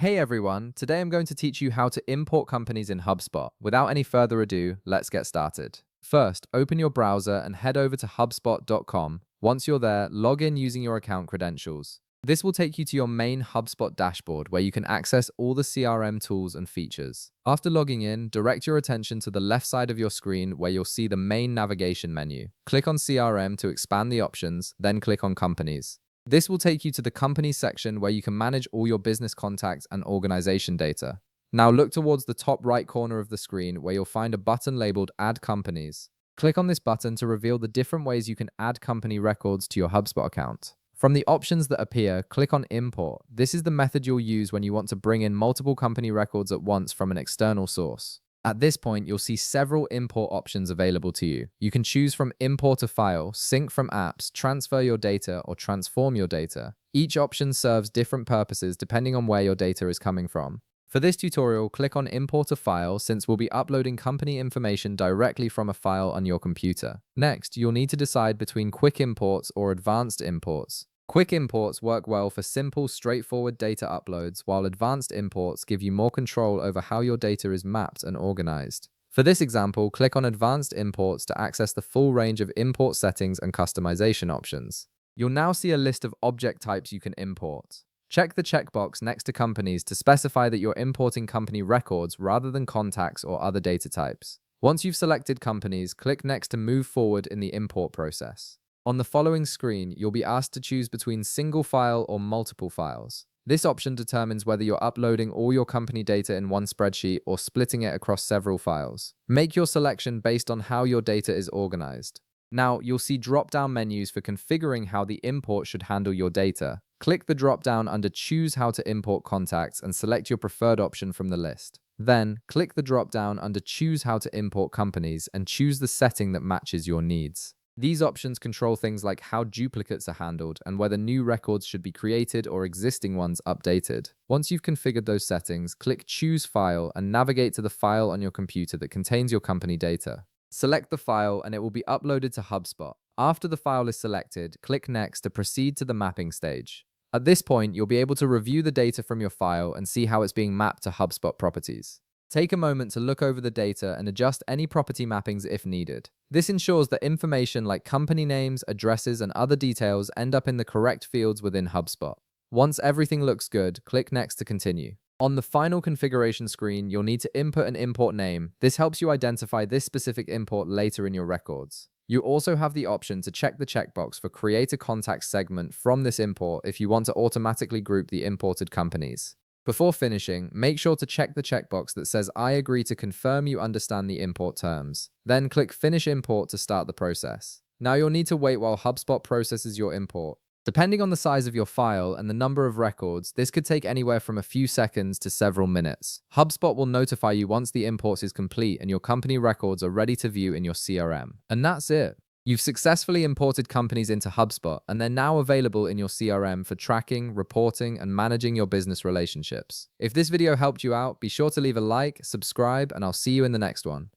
Hey everyone, today I'm going to teach you how to import companies in HubSpot. Without any further ado, let's get started. First, open your browser and head over to hubspot.com. Once you're there, log in using your account credentials. This will take you to your main HubSpot dashboard where you can access all the CRM tools and features. After logging in, direct your attention to the left side of your screen where you'll see the main navigation menu. Click on CRM to expand the options, then click on Companies. This will take you to the Companies section where you can manage all your business contacts and organization data. Now look towards the top right corner of the screen where you'll find a button labeled Add Companies. Click on this button to reveal the different ways you can add company records to your HubSpot account. From the options that appear, click on Import. This is the method you'll use when you want to bring in multiple company records at once from an external source. At this point, you'll see several import options available to you. You can choose from import a file, sync from apps, transfer your data, or transform your data. Each option serves different purposes depending on where your data is coming from. For this tutorial, click on import a file since we'll be uploading company information directly from a file on your computer. Next, you'll need to decide between quick imports or advanced imports. Quick imports work well for simple, straightforward data uploads, while advanced imports give you more control over how your data is mapped and organized. For this example, click on Advanced Imports to access the full range of import settings and customization options. You'll now see a list of object types you can import. Check the checkbox next to Companies to specify that you're importing company records rather than contacts or other data types. Once you've selected Companies, click Next to move forward in the import process. On the following screen, you'll be asked to choose between single file or multiple files. This option determines whether you're uploading all your company data in one spreadsheet or splitting it across several files. Make your selection based on how your data is organized. Now, you'll see drop-down menus for configuring how the import should handle your data. Click the drop-down under Choose How to Import Contacts and select your preferred option from the list. Then, click the drop-down under Choose How to Import Companies and choose the setting that matches your needs. These options control things like how duplicates are handled and whether new records should be created or existing ones updated. Once you've configured those settings, click Choose File and navigate to the file on your computer that contains your company data. Select the file and it will be uploaded to HubSpot. After the file is selected, click Next to proceed to the mapping stage. At this point, you'll be able to review the data from your file and see how it's being mapped to HubSpot properties. Take a moment to look over the data and adjust any property mappings if needed. This ensures that information like company names, addresses, and other details end up in the correct fields within HubSpot. Once everything looks good, click Next to continue. On the final configuration screen, you'll need to input an import name. This helps you identify this specific import later in your records. You also have the option to check the checkbox for Create a Contact segment from this import if you want to automatically group the imported companies. Before finishing, make sure to check the checkbox that says I agree to confirm you understand the import terms. Then click Finish Import to start the process. Now you'll need to wait while HubSpot processes your import. Depending on the size of your file and the number of records, this could take anywhere from a few seconds to several minutes. HubSpot will notify you once the import is complete and your company records are ready to view in your CRM. And that's it. You've successfully imported companies into HubSpot, and they're now available in your CRM for tracking, reporting, and managing your business relationships. If this video helped you out, be sure to leave a like, subscribe, and I'll see you in the next one.